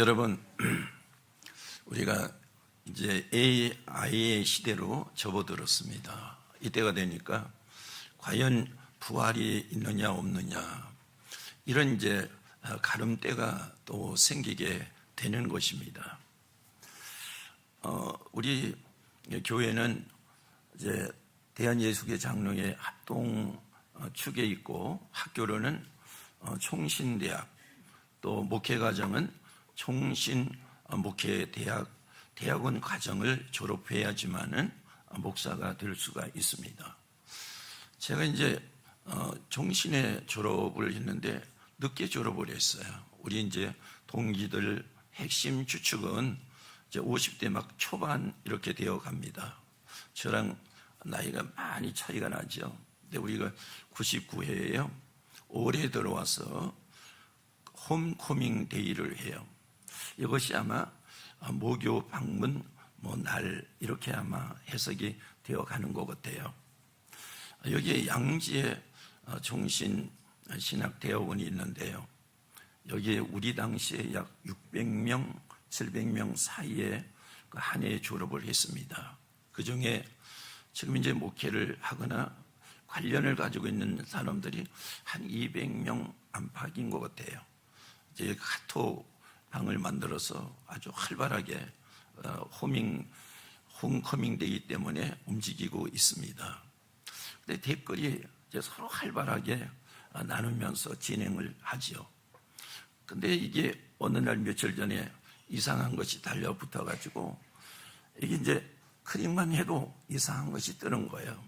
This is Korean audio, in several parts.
여러분, 우리가 이제 AI의 시대로 접어들었습니다. 이때가 되니까 과연 부활이 있느냐 없느냐 이런 이제 가름대가 또 생기게 되는 것입니다. 우리 교회는 이제 대한예수교 장로회 합동 축에 있고, 학교로는 총신대학, 또 목회과정은 총신 목회대학, 대학원 과정을 졸업해야지만은 목사가 될 수가 있습니다. 제가 이제 총신에 졸업을 했는데 늦게 졸업을 했어요. 우리 이제 동기들 핵심 추측은 이제 50대 막 초반 이렇게 되어 갑니다. 저랑 나이가 많이 차이가 나죠. 근데 우리가 99회에요. 올해 들어와서 홈커밍 데이를 해요. 이것이 아마 모교 방문 날 이렇게 아마 해석이 되어 가는 것 같아요. 여기에 양지에 종신 신학대학원이 있는데요. 여기에 우리 당시에 약 600명, 700명 사이에 한 해에 졸업을 했습니다. 그 중에 지금 이제 목회를 하거나 관련을 가지고 있는 사람들이 한 200명 안팎인 것 같아요. 이제 카톡 방을 만들어서 아주 활발하게 홈커밍 데이 때문에 움직이고 있습니다. 근데 댓글이 이제 서로 활발하게 나누면서 진행을 하지요. 근데 이게 어느 날 며칠 전에 이상한 것이 달려붙어 가지고 이게 이제 클릭만 해도 이상한 것이 뜨는 거예요.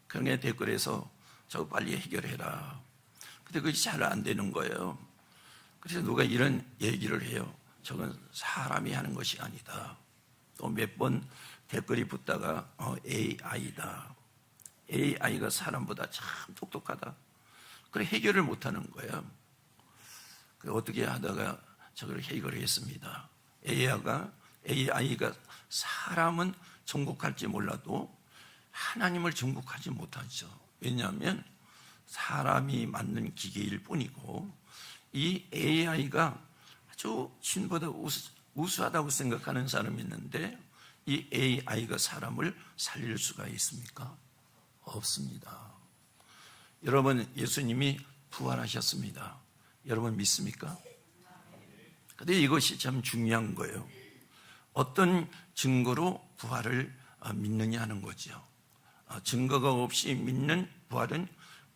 그러니까 댓글에서 저거 빨리 해결해라. 근데 그게 잘 안 되는 거예요. 그래서 누가 이런 얘기를 해요. 저건 사람이 하는 것이 아니다. 또 몇 번 댓글이 붙다가 AI다. AI가 사람보다 참 똑똑하다. 그래 해결을 못하는 거예요. 어떻게 하다가 저걸 해결했습니다. AI가 사람은 정복할지 몰라도 하나님을 정복하지 못하죠. 왜냐하면 사람이 만든 기계일 뿐이고, 이 AI가 아주 신보다 우수하다고 생각하는 사람이 있는데, 이 AI가 사람을 살릴 수가 있습니까? 없습니다. 여러분, 예수님이 부활하셨습니다. 여러분 믿습니까? 근데 이것이 참 중요한 거예요. 어떤 증거로 부활을 믿느냐 하는 거죠. 증거가 없이 믿는 부활은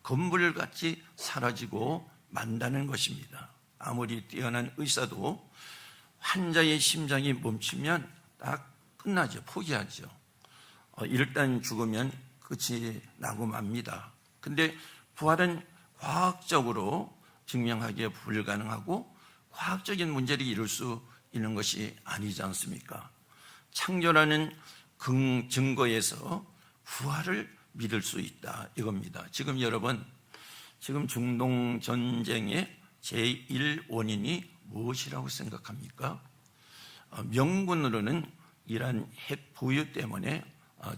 건물같이 사라지고 만다는 것입니다. 아무리 뛰어난 의사도 환자의 심장이 멈추면 딱 끝나죠. 포기하죠. 일단 죽으면 끝이 나고 맙니다. 근데 부활은 과학적으로 증명하기에 불가능하고 과학적인 문제를 이룰 수 있는 것이 아니지 않습니까? 창조라는 증거에서 부활을 믿을 수 있다 이겁니다. 지금 여러분, 지금 중동 전쟁의 제1 원인이 무엇이라고 생각합니까? 명분으로는 이란 핵 보유 때문에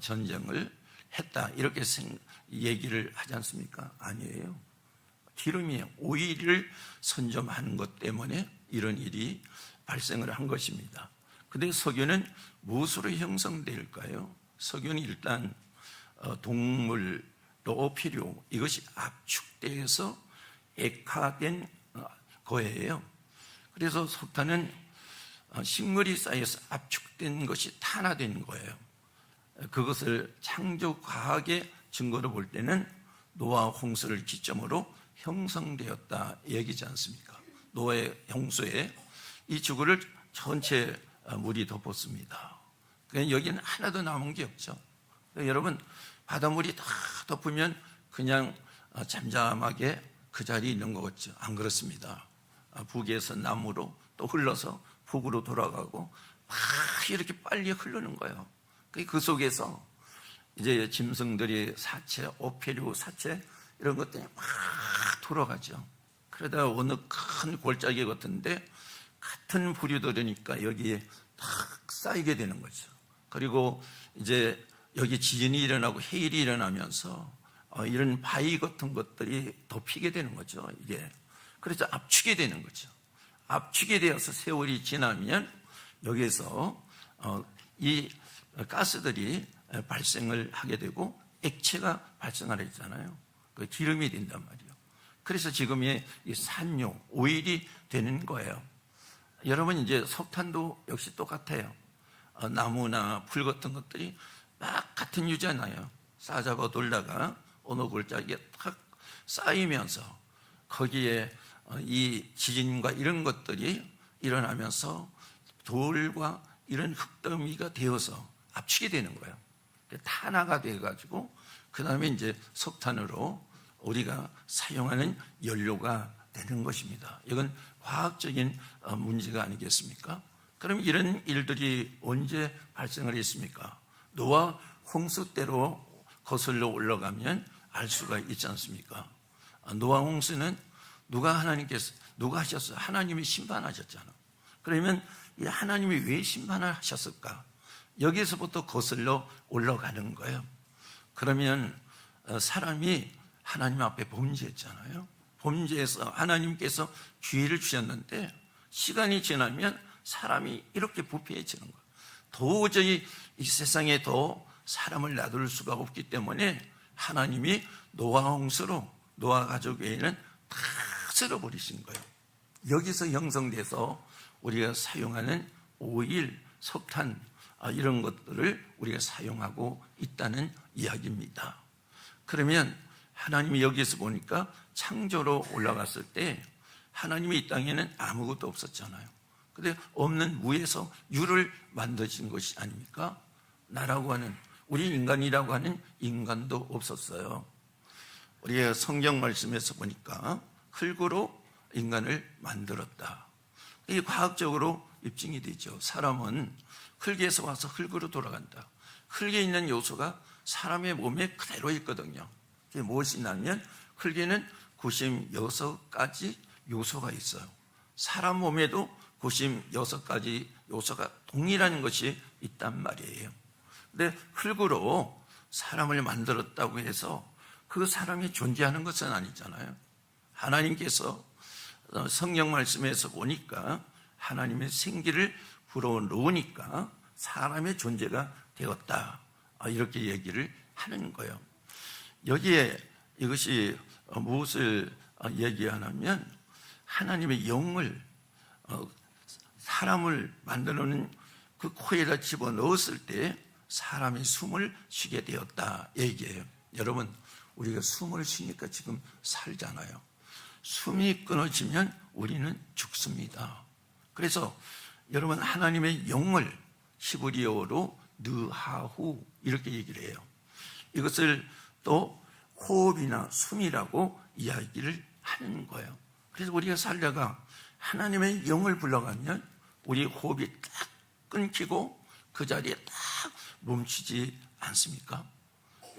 전쟁을 했다 이렇게 얘기를 하지 않습니까? 아니에요. 기름이에요. 오일을 선점하는 것 때문에 이런 일이 발생을 한 것입니다. 근데 석유는 무엇으로 형성될까요? 석유는 일단 동물, 로 필요, 이것이 압축돼서 액화된 거예요. 그래서 석탄은 식물이 쌓여서 압축된 것이 탄화된 거예요. 그것을 창조 과학의 증거로 볼 때는 노아 홍수를 기점으로 형성되었다 얘기지 않습니까? 노아의 홍수에 이 지구를 전체 물이 덮었습니다. 그러니까 여기는 하나도 남은 게 없죠. 그러니까 여러분, 바닷물이 다 덮으면 그냥 잠잠하게 그 자리에 있는 것 같죠. 안 그렇습니다. 북에서 남으로 또 흘러서 북으로 돌아가고 막 이렇게 빨리 흐르는 거예요. 그 속에서 이제 짐승들이 사체, 오페류 사체 이런 것들이 막 돌아가죠. 그러다가 어느 큰 골짜기 같은데 같은 부류들이니까 여기에 탁 쌓이게 되는 거죠. 그리고 이제 여기 지진이 일어나고 해일이 일어나면서 이런 바위 같은 것들이 덮이게 되는 거죠. 이게 그래서 압축이 되는 거죠. 압축이 되어서 세월이 지나면 여기에서 이 가스들이 발생을 하게 되고 액체가 발생하려 했잖아요. 그 기름이 된단 말이에요. 그래서 지금의 이 산료, 오일이 되는 거예요. 여러분 이제 석탄도 역시 똑같아요. 나무나 풀 같은 것들이 막 같은 유잖아요. 싸잡아 돌다가 어느 골짜기에 탁 쌓이면서 거기에 이 지진과 이런 것들이 일어나면서 돌과 이런 흙더미가 되어서 압축이 되는 거예요. 탄화가 돼가지고 그 다음에 이제 석탄으로 우리가 사용하는 연료가 되는 것입니다. 이건 과학적인 문제가 아니겠습니까? 그럼 이런 일들이 언제 발생을 했습니까? 노아 홍수 때로 거슬러 올라가면 알 수가 있지 않습니까? 노아 홍수는 누가 하셨어요? 하나님이 심판하셨잖아. 그러면 이 하나님이 왜 심판을 하셨을까? 여기서부터 거슬러 올라가는 거예요. 그러면 사람이 하나님 앞에 범죄했잖아요. 범죄해서 하나님께서 기회를 주셨는데 시간이 지나면 사람이 이렇게 부패해지는 거예요. 도저히 이 세상에 더 사람을 놔둘 수가 없기 때문에 하나님이 노아 홍수로 노아 가족에는 다 쓸어버리신 거예요. 여기서 형성돼서 우리가 사용하는 오일, 석탄 이런 것들을 우리가 사용하고 있다는 이야기입니다. 그러면 하나님이 여기서 보니까 창조로 올라갔을 때 하나님이 이 땅에는 아무것도 없었잖아요. 근데 없는 무에서 유를 만드신 것이 아닙니까? 나라고 하는, 우리 인간이라고 하는 인간도 없었어요. 우리가 성경 말씀에서 보니까 흙으로 인간을 만들었다. 이게 과학적으로 입증이 되죠. 사람은 흙에서 와서 흙으로 돌아간다. 흙에 있는 요소가 사람의 몸에 그대로 있거든요. 그게 무엇이냐면 흙에는 96가지 요소가 있어요. 사람 몸에도 96가지 요소가 동일한 것이 있단 말이에요. 근데 흙으로 사람을 만들었다고 해서 그 사람이 존재하는 것은 아니잖아요. 하나님께서 성경 말씀에서 보니까 하나님의 생기를 불어넣으니까 사람의 존재가 되었다. 이렇게 얘기를 하는 거예요. 여기에 이것이 무엇을 얘기하냐면 하나님의 영을 사람을 만들어놓은 그 코에다 집어넣었을 때 사람이 숨을 쉬게 되었다 얘기해요. 여러분 우리가 숨을 쉬니까 지금 살잖아요. 숨이 끊어지면 우리는 죽습니다. 그래서 여러분 하나님의 영을 히브리어로 느하후 이렇게 얘기를 해요. 이것을 또 호흡이나 숨이라고 이야기를 하는 거예요. 그래서 우리가 살다가 하나님의 영을 불러가면 우리 호흡이 딱 끊기고 그 자리에 딱 멈추지 않습니까?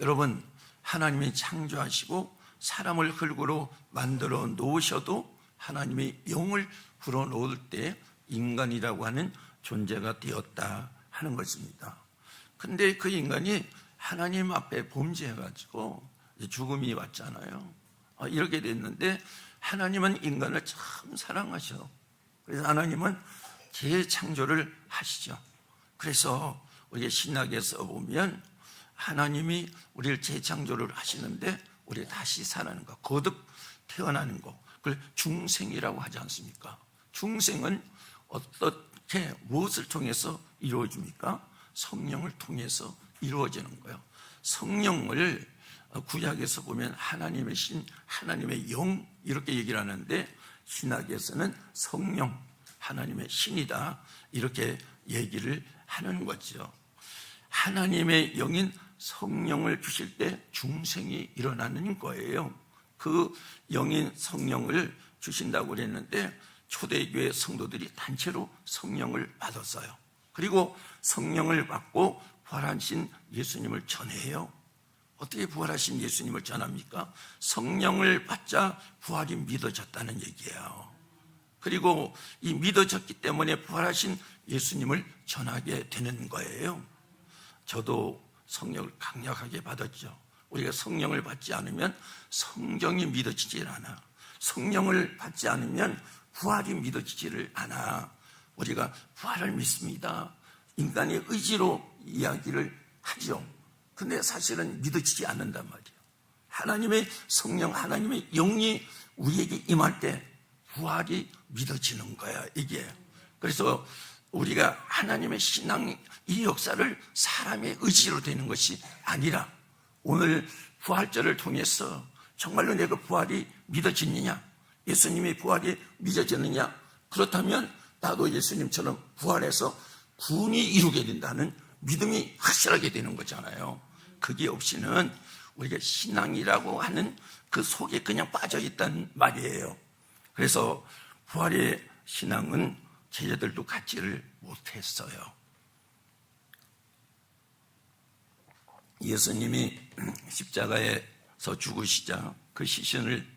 여러분 하나님이 창조하시고 사람을 흙으로 만들어 놓으셔도 하나님의 영을 불어넣을 때 인간이라고 하는 존재가 되었다 하는 것입니다. 근데 그 인간이 하나님 앞에 범죄해가지고 죽음이 왔잖아요. 이렇게 됐는데 하나님은 인간을 참 사랑하셔. 그래서 하나님은 재창조를 하시죠. 그래서 우리가 신학에서 보면 하나님이 우리를 재창조를 하시는데 우리 다시 살아나는 거, 거듭 태어나는 거, 그걸 중생이라고 하지 않습니까? 중생은 어떻게 무엇을 통해서 이루어집니까? 성령을 통해서 이루어지는 거예요. 성령을 구약에서 보면 하나님의 신, 하나님의 영 이렇게 얘기를 하는데 신학에서는 성령, 하나님의 신이다 이렇게 얘기를 하는 거죠. 하나님의 영인 성령을 주실 때 중생이 일어나는 거예요. 그 영인 성령을 주신다고 그랬는데 초대교회 성도들이 단체로 성령을 받았어요. 그리고 성령을 받고 부활하신 예수님을 전해요. 어떻게 부활하신 예수님을 전합니까? 성령을 받자 부활이 믿어졌다는 얘기예요. 그리고 이 믿어졌기 때문에 부활하신 예수님을 전하게 되는 거예요. 저도 성령을 강력하게 받았죠. 우리가 성령을 받지 않으면 성경이 믿어지질 않아. 성령을 받지 않으면 부활이 믿어지지를 않아. 우리가 부활을 믿습니다. 인간의 의지로 이야기를 하죠. 근데 사실은 믿어지지 않는단 말이에요. 하나님의 성령, 하나님의 영이 우리에게 임할 때 부활이 믿어지는 거야, 이게. 그래서 우리가 하나님의 신앙, 이 역사를 사람의 의지로 되는 것이 아니라 오늘 부활절을 통해서 정말로 내가 부활이 믿어지느냐, 예수님의 부활이 믿어지느냐, 그렇다면 나도 예수님처럼 부활해서 구원이 이루게 된다는 믿음이 확실하게 되는 거잖아요. 그게 없이는 우리가 신앙이라고 하는 그 속에 그냥 빠져 있단 말이에요. 그래서 부활의 신앙은 제자들도 갖지를 못했어요. 예수님이 십자가에서 죽으시자 그 시신을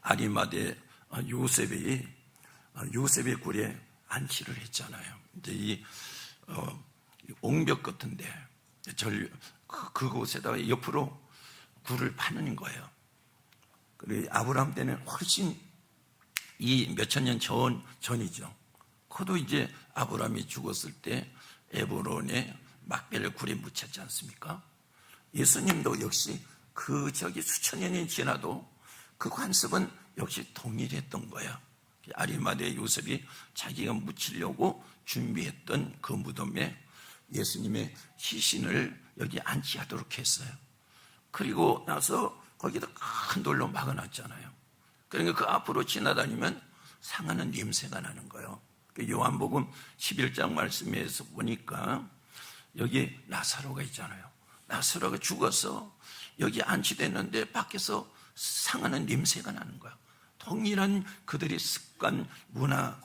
아리마대 요셉의 굴에 안치를 했잖아요. 이제 이 옹벽 같은데 그곳에다가 옆으로 굴을 파는 거예요. 그리고 아브라함 때는 훨씬 이 몇천 년 전이죠. 그도 이제 아브라함이 죽었을 때 에브론에 막벨을 굴에 묻혔지 않습니까? 예수님도 역시 수천 년이 지나도 그 관습은 역시 동일했던 거야. 아리마대 요셉이 자기가 묻히려고 준비했던 그 무덤에 예수님의 시신을 여기 안치하도록 했어요. 그리고 나서 거기다 큰 돌로 막아놨잖아요. 그러니까 그 앞으로 지나다니면 상하는 냄새가 나는 거예요. 요한복음 11장 말씀에서 보니까 여기 나사로가 있잖아요. 나사로가 죽어서 여기 안치됐는데 밖에서 상하는 냄새가 나는 거야. 동일한 그들의 습관, 문화,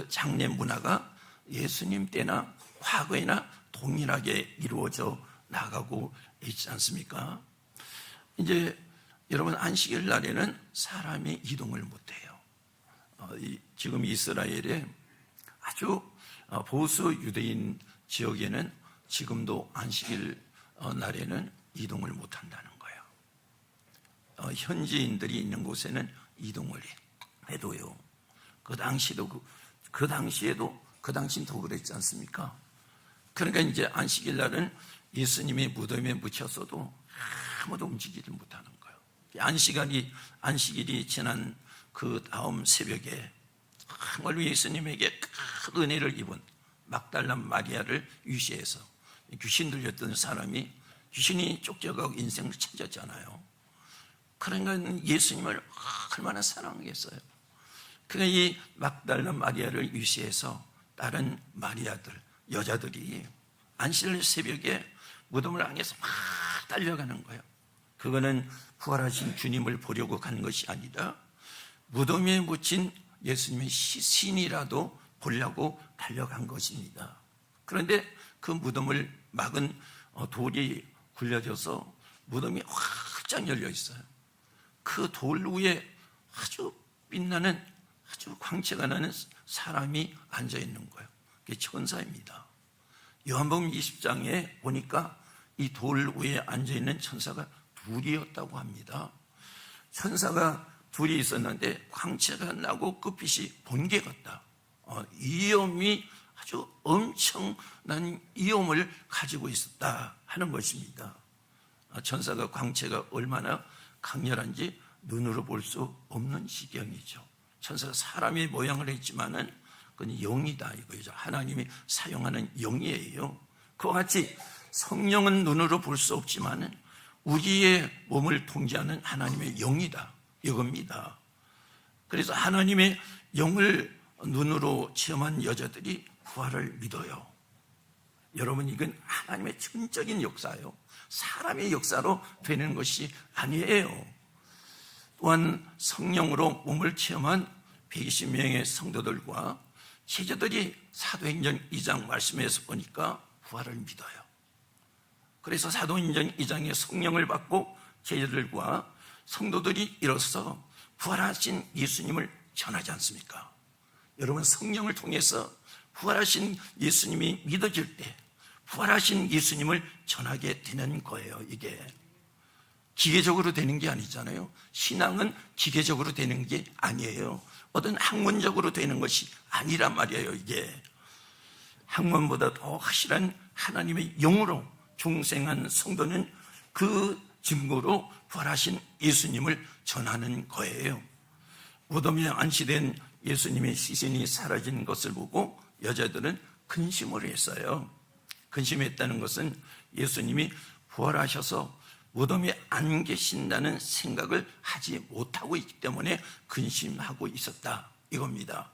장례 문화가 예수님 때나 과거에나 동일하게 이루어져 나가고 있지 않습니까? 이제 여러분, 안식일 날에는 사람이 이동을 못해요. 지금 이스라엘에 아주 보수 유대인 지역에는 지금도 안식일 날에는 이동을 못한다는 거예요. 현지인들이 있는 곳에는 이동을 해도요. 그 당시에도 그 당시는 더 그랬지 않습니까? 그러니까 이제 안식일 날은 예수님이 무덤에 묻혔어도 아무도 움직이지 못하는 거예요. 안식일이 지난 그 다음 새벽에 정말로 예수님에게 큰 은혜를 입은 막달라 마리아를 위시해서 귀신 들렸던 사람이 귀신이 쫓겨가고 인생을 찾았잖아요. 그러니까 예수님을 얼마나 사랑하겠어요. 그러니까 이 막달라 마리아를 위시해서 다른 마리아들, 여자들이 안식일 새벽에 무덤을 향해서 막 달려가는 거예요. 그거는 부활하신 주님을 보려고 가는 것이 아니라 무덤에 묻힌 예수님의 시신이라도 보려고 달려간 것입니다. 그런데 그 무덤을 막은 돌이 굴려져서 무덤이 활짝 열려 있어요. 그 돌 위에 아주 빛나는, 아주 광채가 나는 사람이 앉아 있는 거예요. 그게 천사입니다. 요한복음 20장에 보니까 이 돌 위에 앉아 있는 천사가 둘이었다고 합니다. 천사가 둘이 있었는데 광채가 나고 끝빛이 번개 같다. 이염이 아주 엄청난 이염을 가지고 있었다 하는 것입니다. 천사가 광채가 얼마나 강렬한지 눈으로 볼 수 없는 지경이죠. 천사가 사람의 모양을 했지만은 그건 영이다 이거죠. 하나님이 사용하는 영이에요. 그와 같이 성령은 눈으로 볼 수 없지만은 우리의 몸을 통제하는 하나님의 영이다 이겁니다. 그래서 하나님의 영을 눈으로 체험한 여자들이 부활을 믿어요. 여러분, 이건 하나님의 전적인 역사예요. 사람의 역사로 되는 것이 아니에요. 또한 성령으로 몸을 체험한 120명의 성도들과 제자들이 사도행전 2장 말씀에서 보니까 부활을 믿어요. 그래서 사도행전 2장에 성령을 받고 제자들과 성도들이 일어서 부활하신 예수님을 전하지 않습니까? 여러분, 성령을 통해서 부활하신 예수님이 믿어질 때 부활하신 예수님을 전하게 되는 거예요. 이게 기계적으로 되는 게 아니잖아요. 신앙은 기계적으로 되는 게 아니에요. 어떤 학문적으로 되는 것이 아니란 말이에요. 이게 학문보다 더 확실한 하나님의 영으로 중생한 성도는 그 증거로 부활하신 예수님을 전하는 거예요. 무덤에 안치된 예수님의 시신이 사라진 것을 보고 여자들은 근심을 했어요. 근심했다는 것은 예수님이 부활하셔서 무덤에 안 계신다는 생각을 하지 못하고 있기 때문에 근심하고 있었다 이겁니다.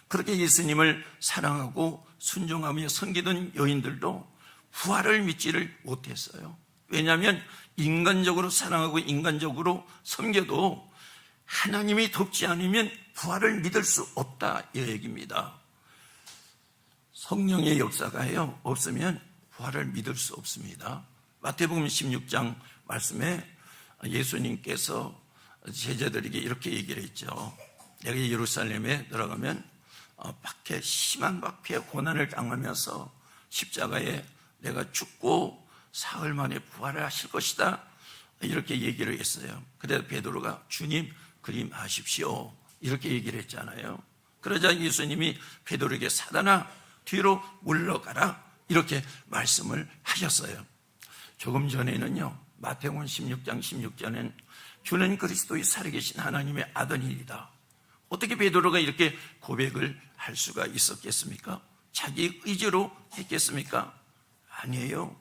그렇게 예수님을 사랑하고 순종하며 섬기던 여인들도 부활을 믿지를 못했어요. 왜냐하면 인간적으로 사랑하고 인간적으로 섬겨도 하나님이 돕지 않으면 부활을 믿을 수 없다 이 얘기입니다. 성령의 역사가요 없으면 부활을 믿을 수 없습니다. 마태복음 16장 말씀에 예수님께서 제자들에게 이렇게 얘기를 했죠. 내가 예루살렘에 들어가면 심한 박해의 고난을 당하면서 십자가에 내가 죽고 사흘 만에 부활을 하실 것이다 이렇게 얘기를 했어요. 그래서 베드로가 주님 그림하십시오 이렇게 얘기를 했잖아요. 그러자 예수님이 베드로에게 사단아 뒤로 물러가라 이렇게 말씀을 하셨어요. 조금 전에는요 마태복음 16장 16절에는 주는 그리스도의 살아계신 하나님의 아들이다. 어떻게 베드로가 이렇게 고백을 할 수가 있었겠습니까? 자기 의지로 했겠습니까? 아니에요.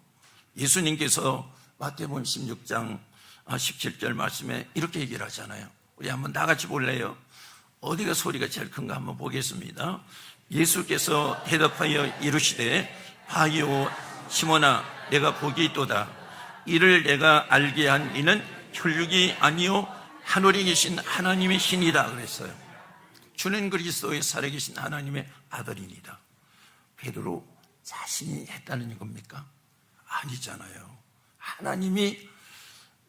예수님께서 마태복음 16장 17절 말씀에 이렇게 얘기를 하잖아요. 우리 한번 다 같이 볼래요? 어디가 소리가 제일 큰가 한번 보겠습니다. 예수께서 대답하여 이르시되 바요 시몬아 내가 복이 있도다. 이를 내가 알게 한 이는 혈육이 아니요 하늘에 계신 하나님의 신이다 그랬어요. 주는 그리스도의 살아계신 하나님의 아들이니다. 베드로 자신이 했다는 겁니까? 아니잖아요.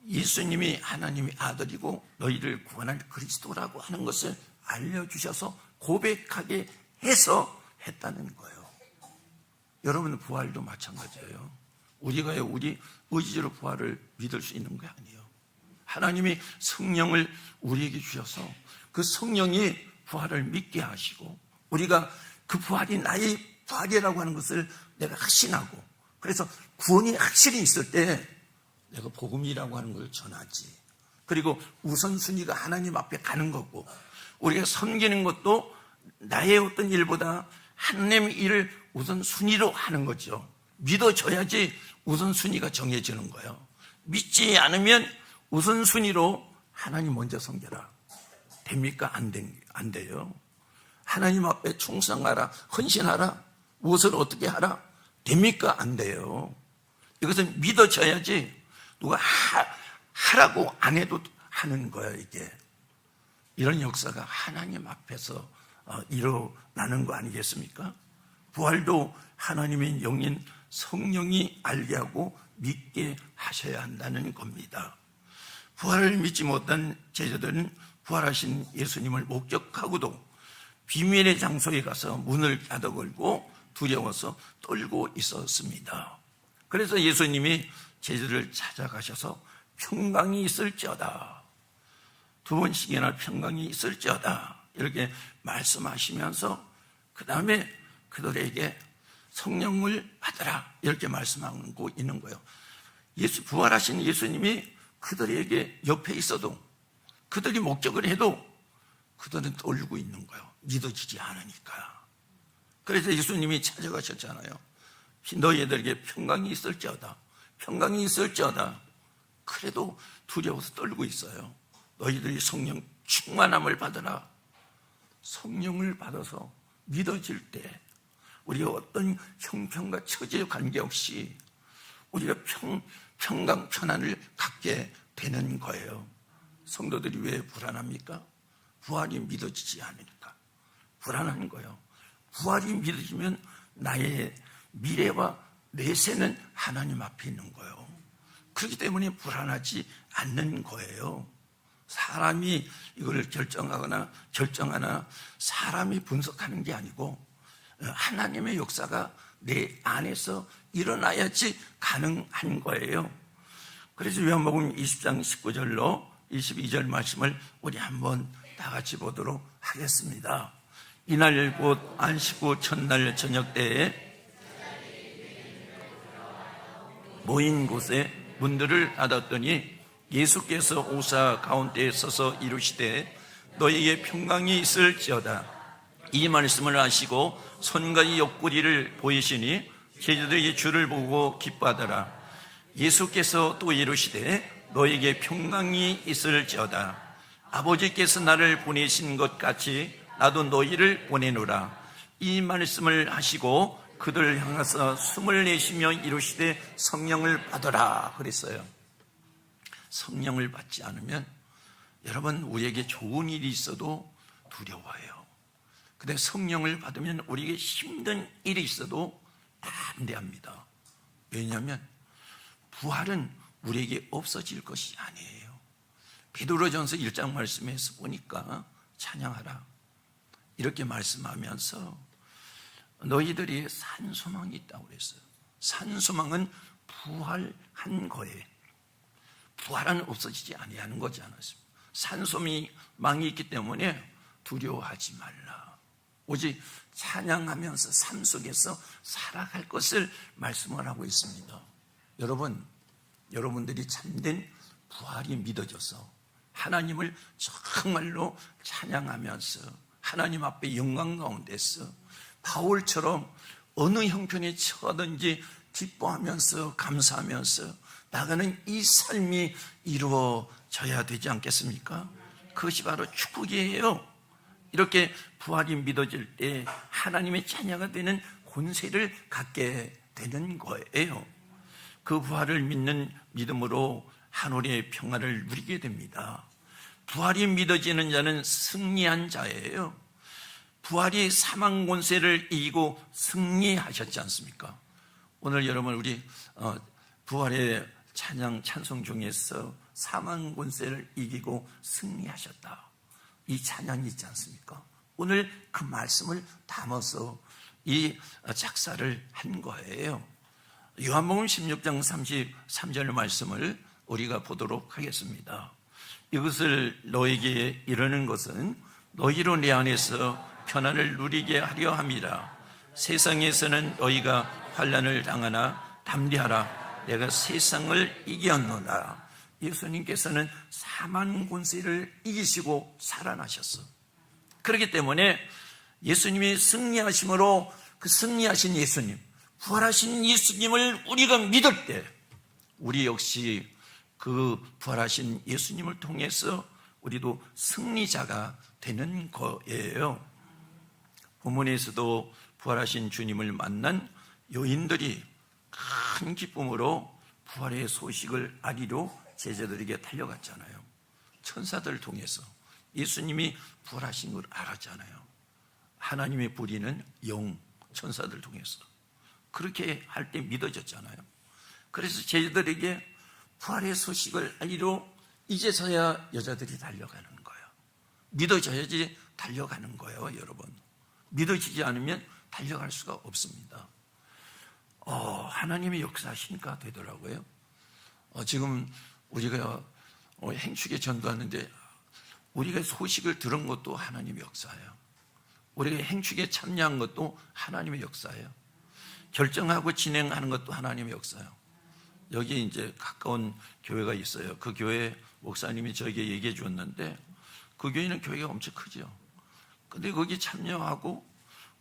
예수님이 하나님의 아들이고 너희를 구원할 그리스도라고 하는 것을 알려주셔서 고백하게 해서 했다는 거예요. 여러분 부활도 마찬가지예요. 우리가 우리 의지로 부활을 믿을 수 있는 게 아니에요. 하나님이 성령을 우리에게 주셔서 그 성령이 부활을 믿게 하시고 우리가 그 부활이 나의 부활이라고 하는 것을 내가 확신하고 그래서 구원이 확실히 있을 때 내가 복음이라고 하는 걸 전하지. 그리고 우선순위가 하나님 앞에 가는 거고 우리가 섬기는 것도 나의 어떤 일보다 하나님의 일을 우선순위로 하는 거죠. 믿어져야지 우선순위가 정해지는 거예요. 믿지 않으면 우선순위로 하나님 먼저 섬겨라. 됩니까? 안 돼요. 하나님 앞에 충성하라, 헌신하라, 무엇을 어떻게 하라? 됩니까? 안 돼요. 이것은 믿어져야지 누가 하라고 안 해도 하는 거예요, 이게. 이런 역사가 하나님 앞에서 일어나는 거 아니겠습니까? 부활도 하나님의 영인 성령이 알게 하고 믿게 하셔야 한다는 겁니다. 부활을 믿지 못한 제자들은 부활하신 예수님을 목격하고도 비밀의 장소에 가서 문을 닫아 걸고 두려워서 떨고 있었습니다. 그래서 예수님이 제자들을 찾아가셔서 평강이 있을지어다. 2번씩이나 평강이 있을지어다. 이렇게 말씀하시면서 그 다음에 그들에게 성령을 받으라. 이렇게 말씀하고 있는 거예요. 부활하신 예수님이 그들에게 옆에 있어도 그들이 목격을 해도 그들은 떨고 있는 거예요. 믿어지지 않으니까. 그래서 예수님이 찾아가셨잖아요. 너희들에게 평강이 있을지어다. 평강이 있을지어다. 그래도 두려워서 떨고 있어요. 너희들이 성령 충만함을 받으라. 성령을 받아서 믿어질 때 우리가 어떤 형편과 처지에 관계없이 우리가 평강 편안을 갖게 되는 거예요. 성도들이 왜 불안합니까? 부활이 믿어지지 않으니까 불안한 거예요. 부활이 믿어지면 나의 미래와 내세는 하나님 앞에 있는 거예요. 그렇기 때문에 불안하지 않는 거예요. 사람이 이걸 결정하나 사람이 분석하는 게 아니고 하나님의 역사가 내 안에서 일어나야지 가능한 거예요. 그래서 요한복음 20장 19절로 22절 말씀을 우리 한번 다 같이 보도록 하겠습니다. 이날 곧 안식 후 첫날 저녁 때에 모인 곳에 문들을 닫았더니 예수께서 오사 가운데에 서서 이르시되 너희에게 평강이 있을지어다. 이 말씀을 하시고 손과 옆구리를 보이시니 제자들이 주를 보고 기뻐하더라. 예수께서 또 이르시되 너희에게 평강이 있을지어다. 아버지께서 나를 보내신 것 같이 나도 너희를 보내노라. 이 말씀을 하시고 그들을 향해서 숨을 내쉬며 이르시되 성령을 받으라 그랬어요. 성령을 받지 않으면 여러분 우리에게 좋은 일이 있어도 두려워해요. 근데 성령을 받으면 우리에게 힘든 일이 있어도 담대합니다. 왜냐하면 부활은 우리에게 없어질 것이 아니에요. 베드로전서 1장 말씀에서 보니까 찬양하라 이렇게 말씀하면서 너희들이 산소망이 있다고 그랬어요. 산소망은 부활한 거예요. 부활은 없어지지 아니하는 거지 않았습니까? 산소망이 있기 때문에 두려워하지 말라. 오직 찬양하면서 삶 속에서 살아갈 것을 말씀을 하고 있습니다. 여러분들이 참된 부활이 믿어져서 하나님을 정말로 찬양하면서 하나님 앞에 영광 가운데서 바울처럼 어느 형편에 처하든지 기뻐하면서 감사하면서 나가는 이 삶이 이루어져야 되지 않겠습니까? 그것이 바로 축복이에요. 이렇게 부활이 믿어질 때 하나님의 자녀가 되는 권세를 갖게 되는 거예요. 그 부활을 믿는 믿음으로 하늘의 평화를 누리게 됩니다. 부활이 믿어지는 자는 승리한 자예요. 부활이 사망 권세를 이기고 승리하셨지 않습니까? 오늘 여러분 우리 부활의 찬송 중에서 사망 권세를 이기고 승리하셨다 이 찬양이 있지 않습니까? 오늘 그 말씀을 담아서 이 작사를 한 거예요. 요한복음 16장 33절 말씀을 우리가 보도록 하겠습니다. 이것을 너에게 이르는 것은 너희로 내 안에서 편안을 누리게 하려 함이라. 세상에서는 너희가 환난을 당하나 담대하라. 내가 세상을 이겼노라. 예수님께서는 사망 권세를 이기시고 살아나셨어. 그렇기 때문에 예수님이 승리하심으로 그 승리하신 예수님, 부활하신 예수님을 우리가 믿을 때 우리 역시 그 부활하신 예수님을 통해서 우리도 승리자가 되는 거예요. 본문에서도 부활하신 주님을 만난 여인들이 큰 기쁨으로 부활의 소식을 알리려 제자들에게 달려갔잖아요. 천사들을 통해서 예수님이 부활하신 걸 알았잖아요. 하나님의 부리는 영, 천사들을 통해서 그렇게 할 때 믿어졌잖아요. 그래서 제자들에게 부활의 소식을 알리려 이제서야 여자들이 달려가는 거예요. 믿어져야지 달려가는 거예요, 여러분. 믿어지지 않으면 달려갈 수가 없습니다. 하나님의 역사하시니까 되더라고요. 지금 우리가 행축에 전도하는데 우리가 소식을 들은 것도 하나님의 역사예요. 우리가 행축에 참여한 것도 하나님의 역사예요. 결정하고 진행하는 것도 하나님의 역사예요. 여기 이제 가까운 교회가 있어요. 그 교회 목사님이 저에게 얘기해 줬는데 그 교회는 교회가 엄청 크죠. 근데 거기 참여하고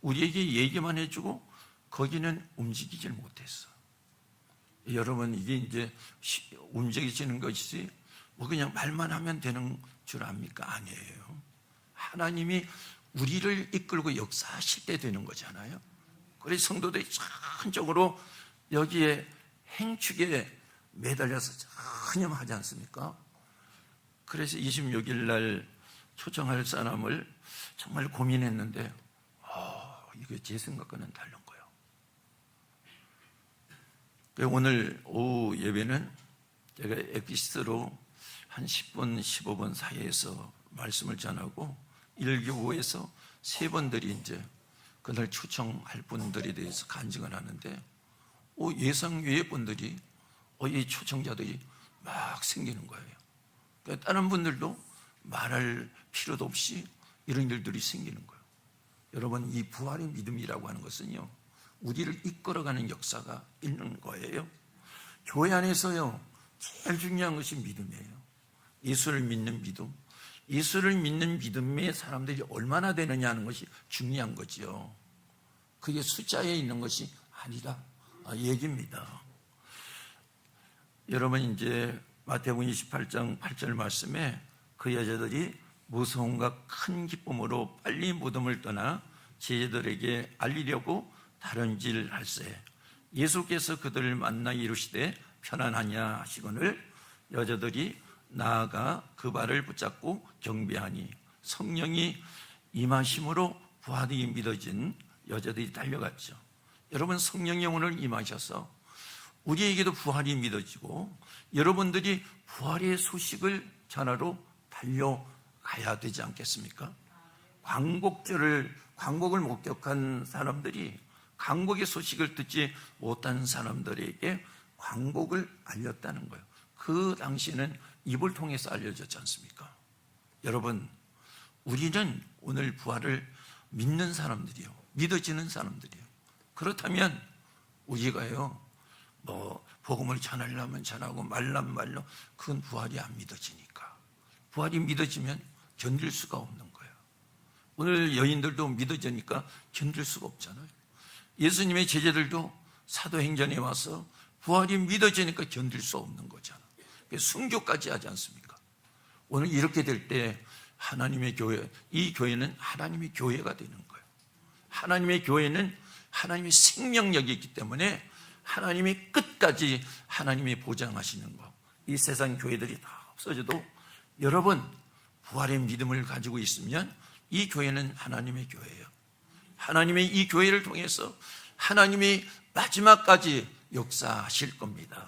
우리에게 얘기만 해주고 거기는 움직이질 못했어. 여러분 이게 이제 움직이지는 것이지 뭐 그냥 말만 하면 되는 줄 압니까? 아니에요. 하나님이 우리를 이끌고 역사하실 때 되는 거잖아요. 그래서 성도들이 전적으로 여기에 행축에 매달려서 전념하지 않습니까? 그래서 26일 날 초청할 사람을 정말 고민했는데 이게 제 생각과는 다른 거예요. 오늘 오후 예배는 제가 엑기스로 한 10분, 15분 사이에서 말씀을 전하고 1교구에서 세 분들이 이제 그날 초청할 분들에 대해서 간증을 하는데 예상 외의 분들이 이 초청자들이 막 생기는 거예요. 그러니까 다른 분들도 말할 필요도 없이 이런 일들이 생기는 거예요. 여러분, 이 부활의 믿음이라고 하는 것은요, 우리를 이끌어가는 역사가 있는 거예요. 교회 안에서요, 제일 중요한 것이 믿음이에요. 예수를 믿는 믿음. 예수를 믿는 믿음의 사람들이 얼마나 되느냐 하는 것이 중요한 거지요. 그게 숫자에 있는 것이 아니라 얘기입니다. 여러분, 이제 마태복음 28장 8절 말씀에 그 여자들이 무서움과 큰 기쁨으로 빨리 무덤을 떠나 제자들에게 알리려고 다른 질 할세. 예수께서 그들을 만나 이르시되 편안하냐 하시거늘 여자들이 나아가 그 발을 붙잡고 경배하니 성령이 임하심으로 부활이 믿어진 여자들이 달려갔죠. 여러분, 성령이 오늘 임하셔서 우리에게도 부활이 믿어지고 여러분들이 부활의 소식을 전하러 달려가야 되지 않겠습니까? 광복을 목격한 사람들이 광복의 소식을 듣지 못한 사람들에게 광복을 알렸다는 거예요. 그 당시에는 입을 통해서 알려졌지 않습니까? 여러분, 우리는 오늘 부활을 믿는 사람들이요, 믿어지는 사람들이요. 그렇다면 우리가요, 복음을 전하려면 전하고 말라면 말로, 그건 부활이 안 믿어지니까. 부활이 믿어지면 견딜 수가 없는 거예요. 오늘 여인들도 믿어지니까 견딜 수가 없잖아요. 예수님의 제자들도 사도행전에 와서 부활이 믿어지니까 견딜 수 없는 거잖아요. 순교까지 하지 않습니까? 오늘 이렇게 될 때 하나님의 교회, 이 교회는 하나님의 교회가 되는 거예요. 하나님의 교회는 하나님의 생명력이 있기 때문에 하나님이 끝까지 하나님이 보장하시는 거. 이 세상 교회들이 다 없어져도 여러분, 부활의 믿음을 가지고 있으면 이 교회는 하나님의 교회예요. 하나님의 이 교회를 통해서 하나님이 마지막까지 역사하실 겁니다.